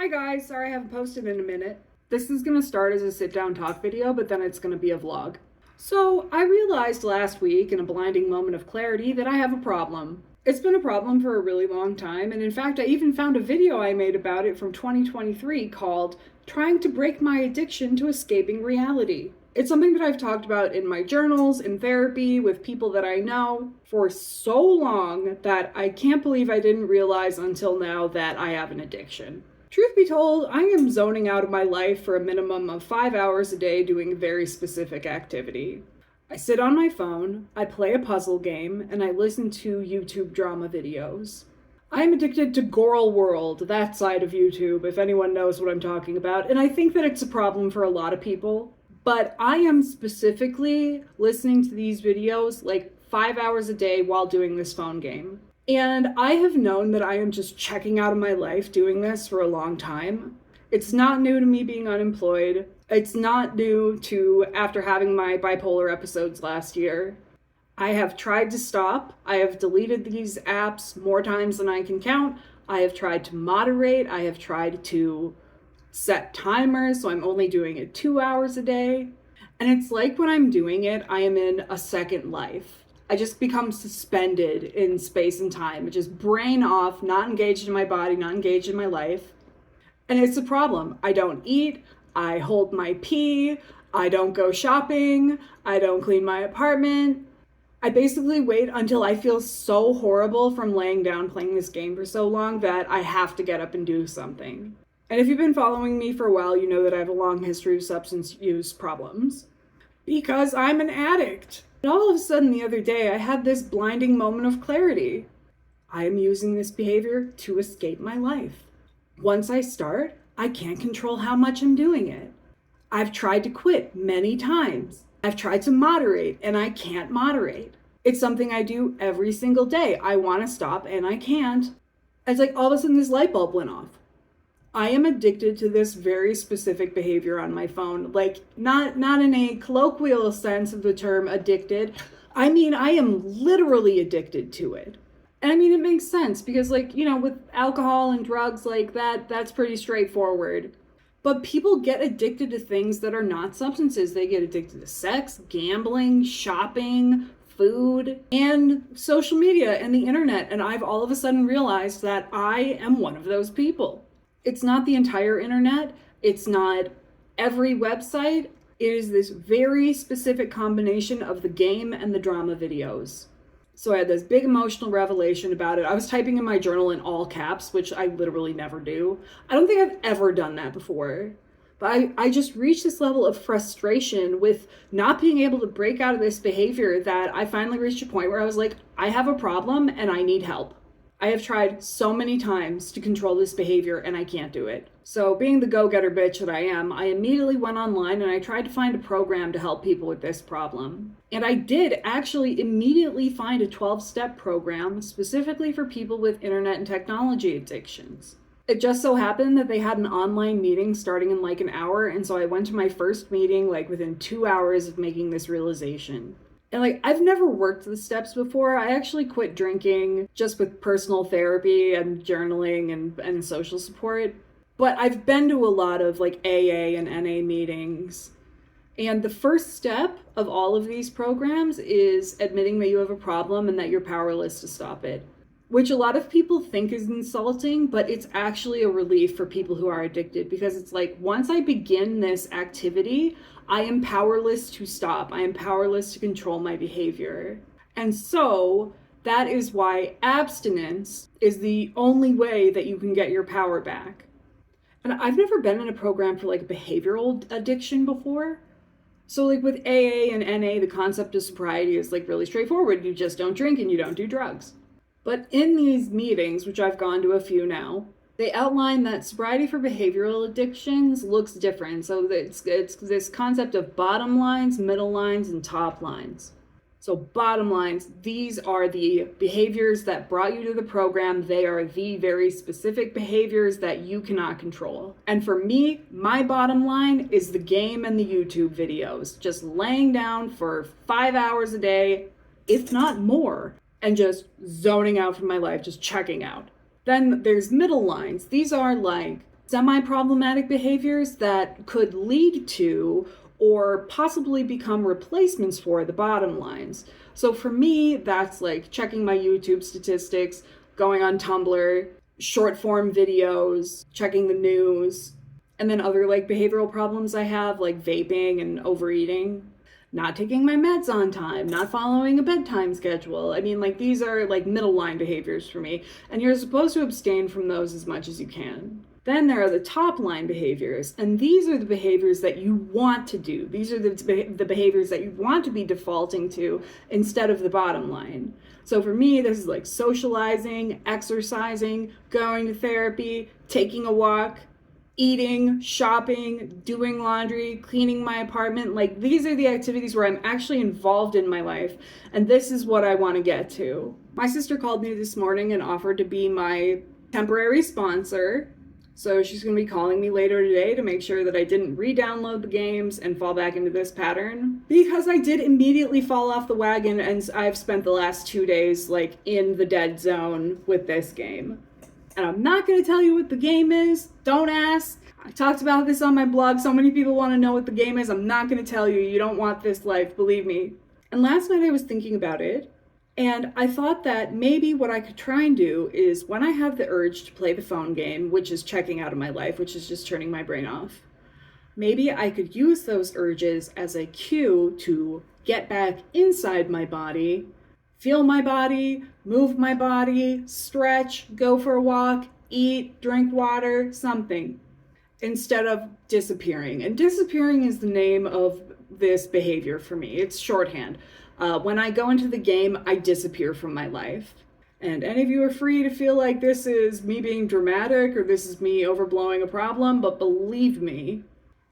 Hi guys, sorry I haven't posted in a minute. This is gonna start as a sit down talk video, but then it's gonna be a vlog. So I realized last week in a blinding moment of clarity that I have a problem. It's been a problem for a really long time, and in fact I even found a video I made about it from 2023 called Trying to Break My Addiction to Escaping Reality. It's something that I've talked about in my journals, in therapy, with people that I know for so long that I can't believe I didn't realize until now that I have an addiction. Truth be told, I am zoning out of my life for a minimum of 5 hours a day doing a very specific activity. I sit on my phone, I play a puzzle game, and I listen to YouTube drama videos. I am addicted to Goral World, that side of YouTube, if anyone knows what I'm talking about, and I think that it's a problem for a lot of people. But I am specifically listening to these videos like 5 hours a day while doing this phone game. And I have known that I am just checking out of my life doing this for a long time. It's not new to me being unemployed. It's not new to after having my bipolar episodes last year. I have tried to stop. I have deleted these apps more times than I can count. I have tried to moderate. I have tried to set timers, so I'm only doing it 2 hours a day. And it's like when I'm doing it, I am in a second life. I just become suspended in space and time. Just brain off, not engaged in my body, not engaged in my life. And it's a problem. I don't eat, I hold my pee, I don't go shopping, I don't clean my apartment. I basically wait until I feel so horrible from laying down playing this game for so long that I have to get up and do something. And if you've been following me for a while, you know that I have a long history of substance use problems. Because I'm an addict. And all of a sudden the other day, I had this blinding moment of clarity. I am using this behavior to escape my life. Once I start, I can't control how much I'm doing it. I've tried to quit many times. I've tried to moderate, and I can't moderate. It's something I do every single day. I want to stop, and I can't. It's like all of a sudden this light bulb went off. I am addicted to this very specific behavior on my phone. Like, not in a colloquial sense of the term addicted. I mean, I am literally addicted to it. And I mean, it makes sense because, like, you know, with alcohol and drugs like that, that's pretty straightforward. But people get addicted to things that are not substances. They get addicted to sex, gambling, shopping, food, and social media and the internet. And I've all of a sudden realized that I am one of those people. It's not the entire internet. It's not every website. It is this very specific combination of the game and the drama videos. So I had this big emotional revelation about it. I was typing in my journal in all caps, which I literally never do. I don't think I've ever done that before. But I just reached this level of frustration with not being able to break out of this behavior that I finally reached a point where I was like, I have a problem and I need help. I have tried so many times to control this behavior and I can't do it. So being the go-getter bitch that I am, I immediately went online and I tried to find a program to help people with this problem. And I did actually immediately find a 12-step program specifically for people with internet and technology addictions. It just so happened that they had an online meeting starting in like an hour, and so I went to my first meeting like within 2 hours of making this realization. And like, I've never worked the steps before. I actually quit drinking just with personal therapy and journaling and social support. But I've been to a lot of like AA and NA meetings. And the first step of all of these programs is admitting that you have a problem and that you're powerless to stop it. Which a lot of people think is insulting, but it's actually a relief for people who are addicted because it's like, once I begin this activity, I am powerless to stop. I am powerless to control my behavior. And so that is why abstinence is the only way that you can get your power back. And I've never been in a program for like behavioral addiction before. So like with AA and NA, the concept of sobriety is like really straightforward. You just don't drink and you don't do drugs. But in these meetings, which I've gone to a few now, they outline that sobriety for behavioral addictions looks different. So it's this concept of bottom lines, middle lines, and top lines. So bottom lines, these are the behaviors that brought you to the program. They are the very specific behaviors that you cannot control. And for me, my bottom line is the game and the YouTube videos. Just laying down for 5 hours a day, if not more, and just zoning out from my life, just checking out. Then there's middle lines. These are like semi-problematic behaviors that could lead to or possibly become replacements for the bottom lines. So for me, that's like checking my YouTube statistics, going on Tumblr, short form videos, checking the news, and then other like behavioral problems I have, like vaping and overeating, not taking my meds on time, not following a bedtime schedule. I mean, like, these are like middle line behaviors for me, and you're supposed to abstain from those as much as you can. Then there are the top line behaviors, and these are the behaviors that you want to do. These are the behaviors that you want to be defaulting to instead of the bottom line. So for me, this is like socializing, exercising, going to therapy, taking a walk, eating, shopping, doing laundry, cleaning my apartment. Like, these are the activities where I'm actually involved in my life, and this is what I want to get to. My sister called me this morning and offered to be my temporary sponsor. So she's going to be calling me later today to make sure that I didn't re-download the games and fall back into this pattern. Because I did immediately fall off the wagon, and I've spent the last 2 days like in the dead zone with this game. And I'm not going to tell you what the game is. Don't ask. I talked about this on my blog. So many people want to know what the game is. I'm not going to tell you. You don't want this life, believe me. And last night I was thinking about it. And I thought that maybe what I could try and do is when I have the urge to play the phone game, which is checking out of my life, which is just turning my brain off, maybe I could use those urges as a cue to get back inside my body, feel my body, move my body, stretch, go for a walk, eat, drink water, something, instead of disappearing. And disappearing is the name of this behavior for me. It's shorthand. When I go into the game, I disappear from my life. And any of you are free to feel like this is me being dramatic or this is me overblowing a problem, but believe me,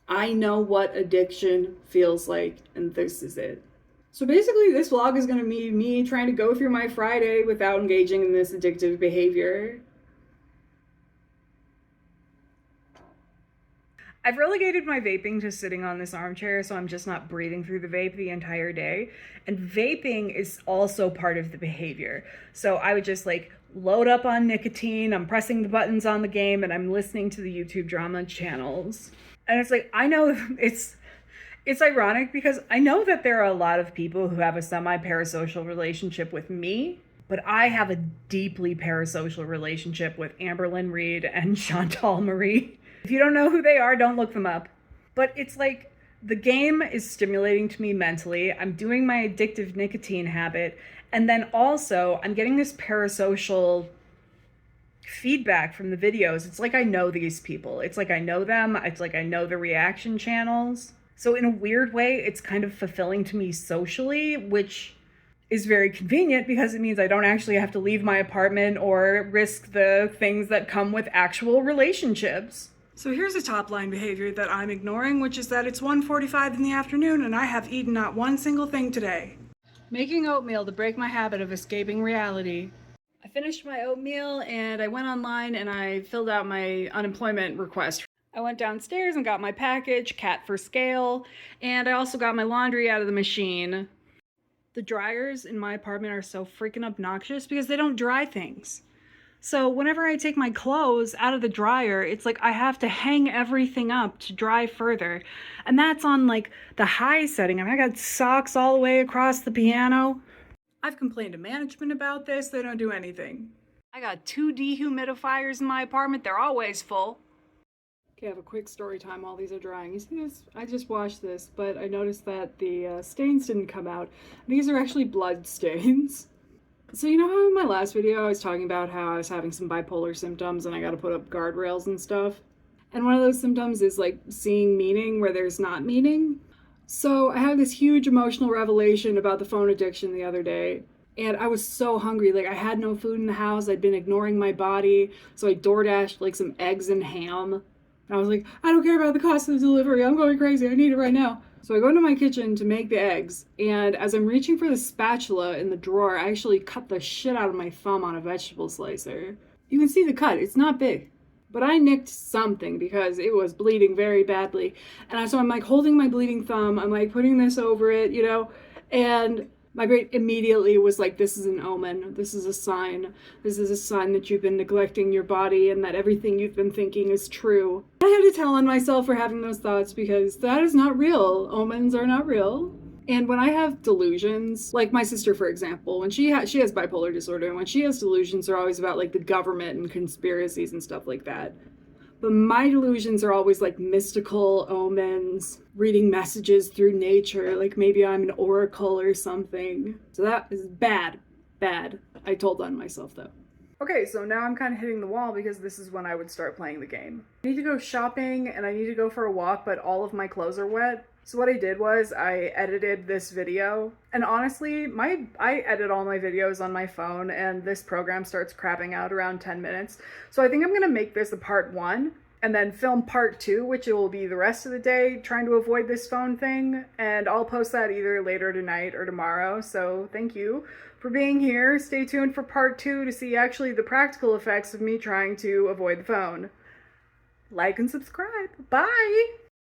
I know what addiction feels like, and this is it. So basically, this vlog is going to be me trying to go through my Friday without engaging in this addictive behavior. I've relegated my vaping to sitting on this armchair, so I'm just not breathing through the vape the entire day. And vaping is also part of the behavior. So I would just like load up on nicotine, I'm pressing the buttons on the game, and I'm listening to the YouTube drama channels. And it's like, I know it's ironic because I know that there are a lot of people who have a semi-parasocial relationship with me, but I have a deeply parasocial relationship with Amberlynn Reid and Chantal Marie. If you don't know who they are, don't look them up. But it's like the game is stimulating to me mentally. I'm doing my addictive nicotine habit. And then also I'm getting this parasocial feedback from the videos. It's like I know these people. It's like I know them. It's like I know the reaction channels. So in a weird way, it's kind of fulfilling to me socially, which is very convenient because it means I don't actually have to leave my apartment or risk the things that come with actual relationships. So here's a top line behavior that I'm ignoring, which is that it's 1:45 in the afternoon and I have eaten not one single thing today. Making oatmeal to break my habit of escaping reality. I finished my oatmeal and I went online and I filled out my unemployment request. I went downstairs and got my package, cat for scale, and I also got my laundry out of the machine. The dryers in my apartment are so freaking obnoxious because they don't dry things. So whenever I take my clothes out of the dryer, it's like I have to hang everything up to dry further. And that's on like the high setting. I mean, I got socks all the way across the piano. I've complained to management about this. They don't do anything. I got 2 dehumidifiers in my apartment. They're always full. Okay, I have a quick story time while these are drying. You see this? I just washed this, but I noticed that the stains didn't come out. These are actually blood stains. So you know how in my last video I was talking about how I was having some bipolar symptoms and I gotta put up guardrails and stuff? And one of those symptoms is like seeing meaning where there's not meaning. So I had this huge emotional revelation about the phone addiction the other day. And I was so hungry, like I had no food in the house, I'd been ignoring my body, so I DoorDashed like some eggs and ham. And I was like, I don't care about the cost of the delivery, I'm going crazy, I need it right now. So I go into my kitchen to make the eggs, and as I'm reaching for the spatula in the drawer, I actually cut the shit out of my thumb on a vegetable slicer. You can see the cut, it's not big. But I nicked something because it was bleeding very badly. And so I'm like holding my bleeding thumb, I'm like putting this over it, you know, and My brain immediately was like, this is an omen. This is a sign. This is a sign that you've been neglecting your body and that everything you've been thinking is true. I had to tell on myself for having those thoughts because that is not real. Omens are not real. And when I have delusions, like my sister, for example, when she has bipolar disorder, and when she has delusions, they're always about like the government and conspiracies and stuff like that. But my delusions are always like mystical omens, reading messages through nature, like maybe I'm an oracle or something. So that is bad. Bad. I told on myself though. Okay, so now I'm kind of hitting the wall because this is when I would start playing the game. I need to go shopping and I need to go for a walk, but all of my clothes are wet. So what I did was I edited this video, and honestly, I edit all my videos on my phone, and this program starts crapping out around 10 minutes. So I think I'm gonna make this a part 1, and then film part 2, which will be the rest of the day trying to avoid this phone thing, and I'll post that either later tonight or tomorrow. So thank you for being here. Stay tuned for part 2 to see actually the practical effects of me trying to avoid the phone. Like and subscribe. Bye!